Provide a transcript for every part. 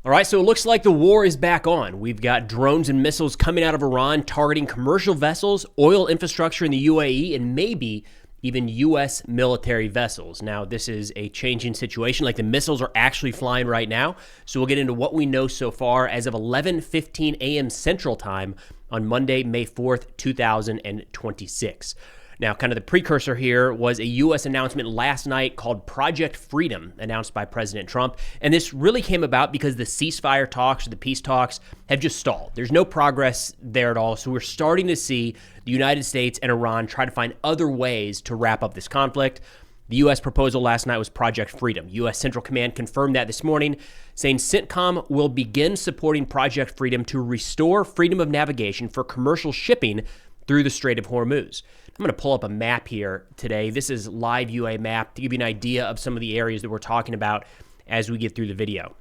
All right, so it looks like the war is back on. We've got drones and missiles coming out of Iran targeting commercial vessels, oil infrastructure in the UAE, and maybe even U.S. military vessels. Now, this is a changing situation. Like, the missiles are actually flying right now. So we'll get into what we know so far as of 11:15 a.m. Central Time on Monday, May 4th, 2026. Now, kind of the precursor here was a U.S. announcement last night called Project Freedom, announced by President Trump. And this really came about because the ceasefire talks, or the peace talks, have just stalled. There's no progress there at all. So we're starting to see the United States and Iran try to find other ways to wrap up this conflict. The U.S. proposal last night was Project Freedom. U.S. Central Command confirmed that this morning, saying CENTCOM will begin supporting Project Freedom to restore freedom of navigation for commercial shipping through the Strait of Hormuz. I'm going to pull up a map here today. This is live UA map to give you an idea of some of the areas that we're talking about as we get through the video.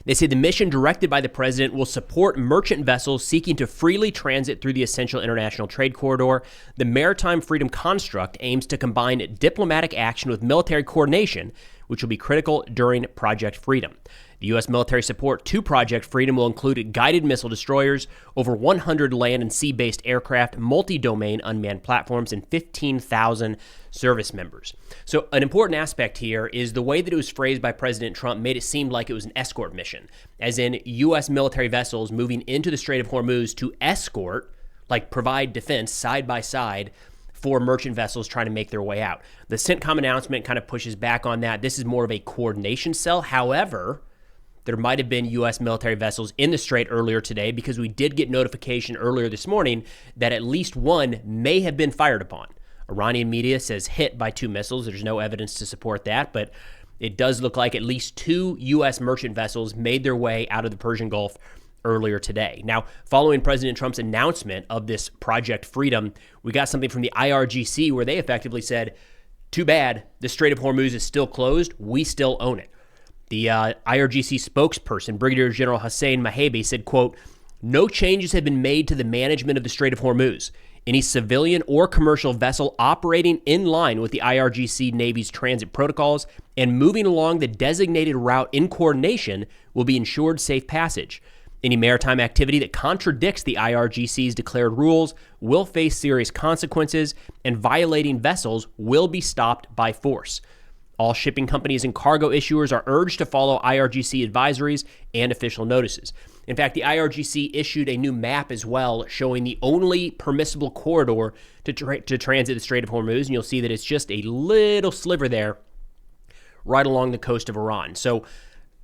They say the mission directed by the president will support merchant vessels seeking to freely transit through the essential international trade corridor. The maritime freedom construct aims to combine diplomatic action with military coordination, which will be critical during Project Freedom. The U.S. military support to Project Freedom will include guided missile destroyers, over 100 land and sea-based aircraft, multi-domain unmanned platforms, and 15,000 service members. So an important aspect here is the way that it was phrased by President Trump made it seem like it was an escort mission, as in U.S. military vessels moving into the Strait of Hormuz to escort, like provide defense side by side for merchant vessels trying to make their way out. The CENTCOM announcement kind of pushes back on that. This is more of a coordination cell. However, there might have been U.S. military vessels in the Strait earlier today because we did get notification earlier this morning that at least one may have been fired upon. Iranian media says hit by 2 missiles. There's no evidence to support that, but it does look like at least 2 U.S. merchant vessels made their way out of the Persian Gulf earlier today. Now, following President Trump's announcement of this Project Freedom, we got something from the IRGC where they effectively said, too bad, the Strait of Hormuz is still closed. We still own it. The IRGC spokesperson, Brigadier General Hossein Mahabi, said, quote, "No changes have been made to the management of the Strait of Hormuz. Any civilian or commercial vessel operating in line with the IRGC Navy's transit protocols and moving along the designated route in coordination will be ensured safe passage. Any maritime activity that contradicts the IRGC's declared rules will face serious consequences, and violating vessels will be stopped by force. All shipping companies and cargo issuers are urged to follow IRGC advisories and official notices." In fact, the IRGC issued a new map as well showing the only permissible corridor to transit the Strait of Hormuz, and you'll see that it's just a little sliver there right along the coast of Iran. So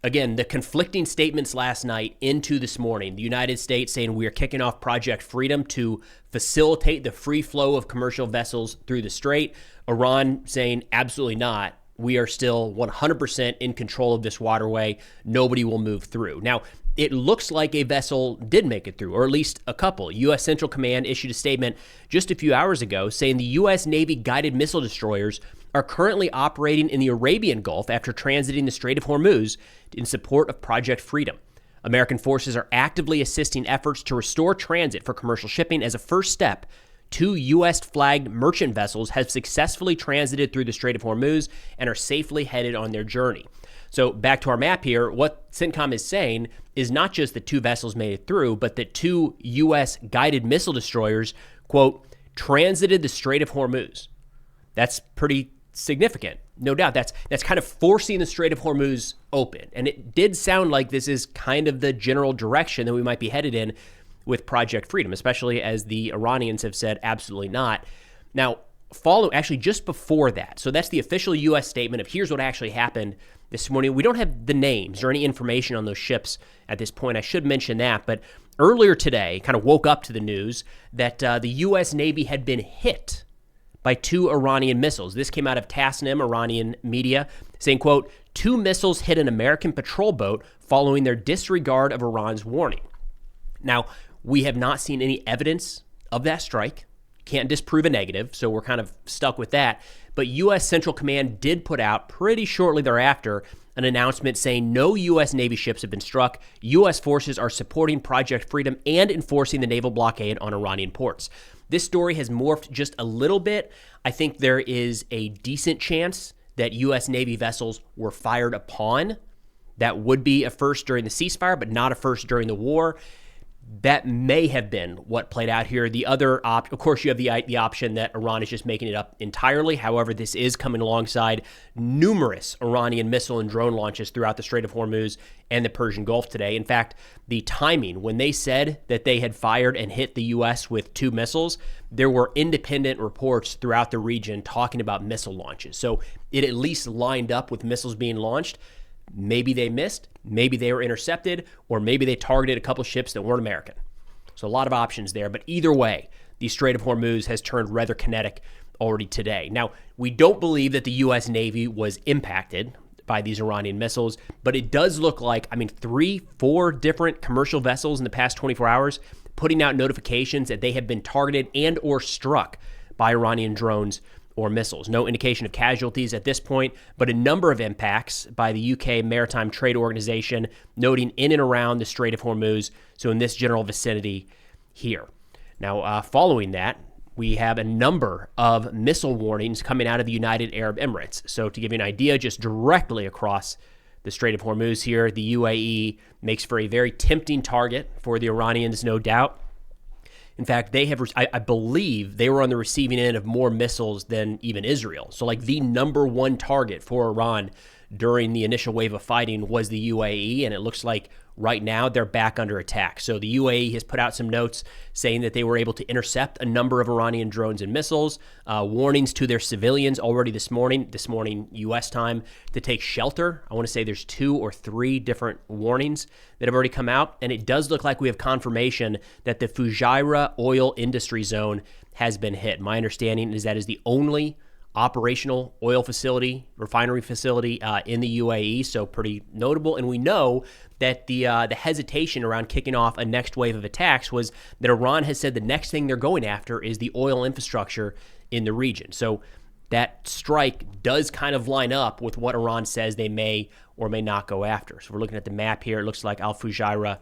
again, the conflicting statements last night into this morning, the United States saying we are kicking off Project Freedom to facilitate the free flow of commercial vessels through the Strait. Iran saying absolutely not. We are still 100% in control of this waterway. Nobody will move through. Now, it looks like a vessel did make it through, or at least a couple. U.S. Central Command issued a statement just a few hours ago saying the U.S. Navy guided missile destroyers are currently operating in the Arabian Gulf after transiting the Strait of Hormuz in support of Project Freedom. American forces are actively assisting efforts to restore transit for commercial shipping. As a first step, 2 U.S.-flagged merchant vessels have successfully transited through the Strait of Hormuz and are safely headed on their journey. So back to our map here, what CENTCOM is saying is not just that 2 vessels made it through, but that 2 U.S. guided missile destroyers, quote, transited the Strait of Hormuz. That's pretty significant. No doubt that's kind of forcing the Strait of Hormuz open. And it did sound like this is kind of the general direction that we might be headed in with Project Freedom, especially as the Iranians have said absolutely not. Now, actually just before that, so that's the official U.S. statement of here's what actually happened this morning. We don't have the names or any information on those ships at this point. I should mention that, but earlier today, kind of woke up to the news that the U.S. Navy had been hit by 2 Iranian missiles. This came out of Tasnim, Iranian media, saying, quote, 2 missiles hit an American patrol boat following their disregard of Iran's warning. Now, we have not seen any evidence of that strike. Can't disprove a negative, so we're kind of stuck with that. But U.S. Central Command did put out pretty shortly thereafter an announcement saying no U.S. Navy ships have been struck. U.S. forces are supporting Project Freedom and enforcing the naval blockade on Iranian ports. This story has morphed just a little bit. I think there is a decent chance that U.S. Navy vessels were fired upon. That would be a first during the ceasefire, but not a first during the war. That may have been what played out here. The other of course, you have the option that Iran is just making it up entirely. However, this is coming alongside numerous Iranian missile and drone launches throughout the Strait of Hormuz and the Persian Gulf today. In fact, the timing, when they said that they had fired and hit the U.S. with 2 missiles, there were independent reports throughout the region talking about missile launches. So it at least lined up with missiles being launched. Maybe they missed, maybe they were intercepted, or maybe they targeted a couple ships that weren't American. So a lot of options there. But either way, the Strait of Hormuz has turned rather kinetic already today. Now, we don't believe that the U.S. Navy was impacted by these Iranian missiles, but it does look like, 3-4 different commercial vessels in the past 24 hours putting out notifications that they have been targeted and or struck by Iranian drones or missiles. No indication of casualties at this point, but a number of impacts by the UK Maritime Trade Organization, noting in and around the Strait of Hormuz, so in this general vicinity here. Now, following that, we have a number of missile warnings coming out of the United Arab Emirates. So to give you an idea, just directly across the Strait of Hormuz here, the UAE makes for a very tempting target for the Iranians, no doubt. In fact, they have, I believe they were on the receiving end of more missiles than even Israel. So like the number one target for Iran during the initial wave of fighting was the UAE, and it looks like right now they're back under attack. So the UAE has put out some notes saying that they were able to intercept a number of Iranian drones and missiles, warnings to their civilians already this morning U.S. time, to take shelter. I want to say there's 2 or 3 different warnings that have already come out, and it does look like we have confirmation that the Fujairah oil industry zone has been hit. My understanding is that is the only operational oil facility, refinery facility in the UAE, so pretty notable. And we know that the hesitation around kicking off a next wave of attacks was that Iran has said the next thing they're going after is the oil infrastructure in the region. So that strike does kind of line up with what Iran says they may or may not go after. So we're looking at the map here. It looks like Al Fujairah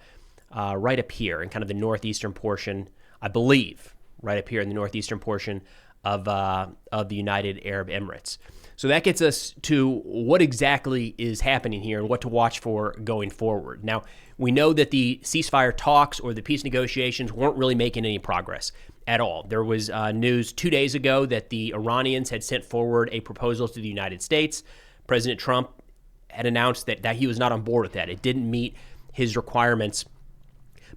right up here in kind of the northeastern portion, I believe, right up here in the northeastern portion of the United Arab Emirates. So that gets us to what exactly is happening here and what to watch for going forward. Now, we know that the ceasefire talks or the peace negotiations weren't really making any progress at all. There was news 2 days ago that the Iranians had sent forward a proposal to the United States. President Trump had announced that he was not on board with that. It didn't meet his requirements.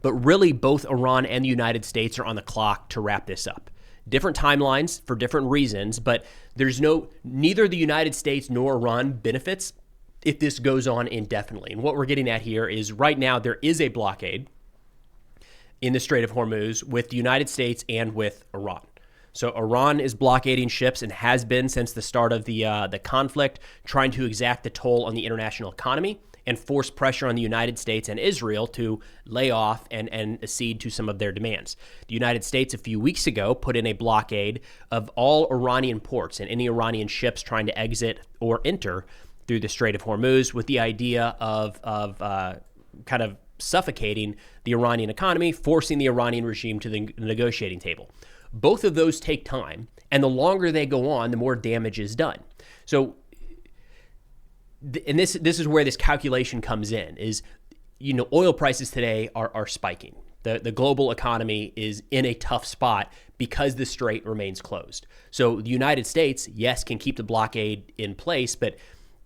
But really, both Iran and the United States are on the clock to wrap this up. Different timelines for different reasons, but neither the United States nor Iran benefits if this goes on indefinitely. And what we're getting at here is right now there is a blockade in the Strait of Hormuz with the United States and with Iran. So Iran is blockading ships and has been since the start of the conflict, trying to exact the toll on the international economy and force pressure on the United States and Israel to lay off and accede to some of their demands. The United States a few weeks ago put in a blockade of all Iranian ports and any Iranian ships trying to exit or enter through the Strait of Hormuz, with the idea of kind of suffocating the Iranian economy, forcing the Iranian regime to the negotiating table. Both of those take time, and the longer they go on, the more damage is done. So, and this is where this calculation comes in, is, oil prices today are spiking. The global economy is in a tough spot because the Strait remains closed. So the United States, yes, can keep the blockade in place, but,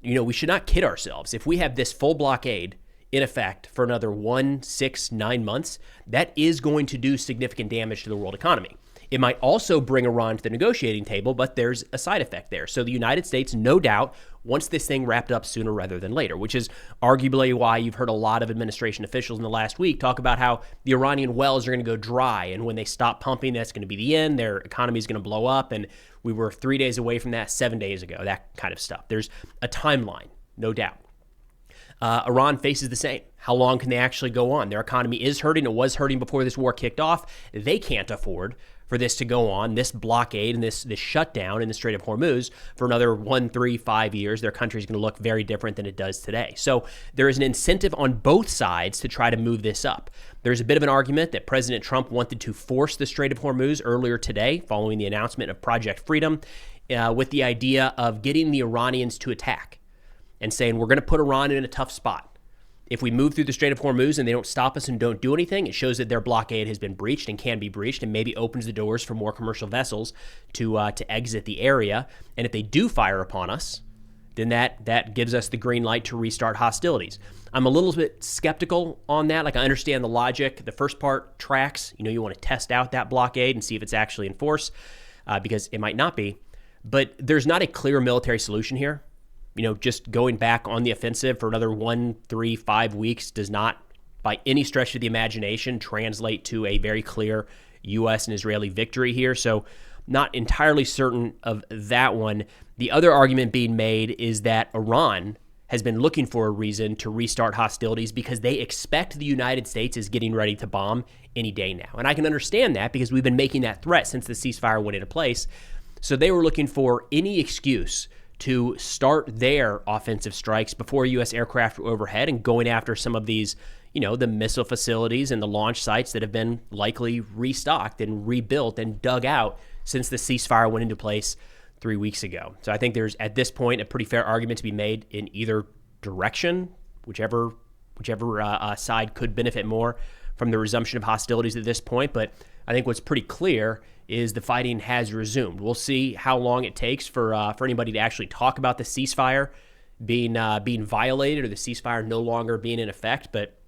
we should not kid ourselves. If we have this full blockade in effect for another 1, 6, 9 months, that is going to do significant damage to the world economy. It might also bring Iran to the negotiating table, but there's a side effect there. So the United States, no doubt, wants this thing wrapped up sooner rather than later, which is arguably why you've heard a lot of administration officials in the last week talk about how the Iranian wells are going to go dry, and when they stop pumping, that's going to be the end. Their economy is going to blow up, and we were 3 days away from that 7 days ago, that kind of stuff. There's a timeline, no doubt. Iran faces the same. How long can they actually go on? Their economy is hurting. It was hurting before this war kicked off. They can't afford for this to go on, this blockade and this shutdown in the Strait of Hormuz for another 1, 3, 5 years. Their country is going to look very different than it does today. So there is an incentive on both sides to try to move this up. There's a bit of an argument that President Trump wanted to force the Strait of Hormuz earlier today, following the announcement of Project Freedom, with the idea of getting the Iranians to attack and saying, we're going to put Iran in a tough spot. if we move through the Strait of Hormuz and they don't stop us and don't do anything, it shows that their blockade has been breached and can be breached, and maybe opens the doors for more commercial vessels to exit the area. And if they do fire upon us, then that gives us the green light to restart hostilities. I'm a little bit skeptical on that. Like, I understand the logic. The first part tracks. You want to test out that blockade and see if it's actually in force, because it might not be. But there's not a clear military solution here. Just going back on the offensive for another 1, 3, 5 weeks does not, by any stretch of the imagination, translate to a very clear U.S. and Israeli victory here. So not entirely certain of that one. The other argument being made is that Iran has been looking for a reason to restart hostilities because they expect the United States is getting ready to bomb any day now. And I can understand that because we've been making that threat since the ceasefire went into place. So they were looking for any excuse to start their offensive strikes before U.S. aircraft were overhead and going after some of these, the missile facilities and the launch sites that have been likely restocked and rebuilt and dug out since the ceasefire went into place 3 weeks ago. So I think there's, at this point, a pretty fair argument to be made in either direction, whichever side could benefit more from the resumption of hostilities at this point. But I think what's pretty clear is the fighting has resumed. We'll see how long it takes for anybody to actually talk about the ceasefire being violated or the ceasefire no longer being in effect. But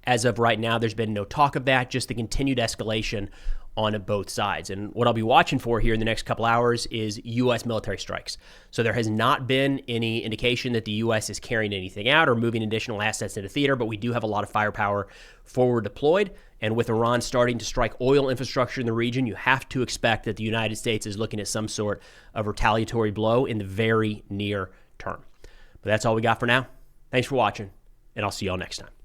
as of right now, there's been no talk of that, just the continued escalation on both sides. And what I'll be watching for here in the next couple hours is U.S. military strikes. So there has not been any indication that the U.S. is carrying anything out or moving additional assets into theater, but we do have a lot of firepower forward deployed. And with Iran starting to strike oil infrastructure in the region, you have to expect that the United States is looking at some sort of retaliatory blow in the very near term. But that's all we got for now. Thanks for watching, and I'll see y'all next time.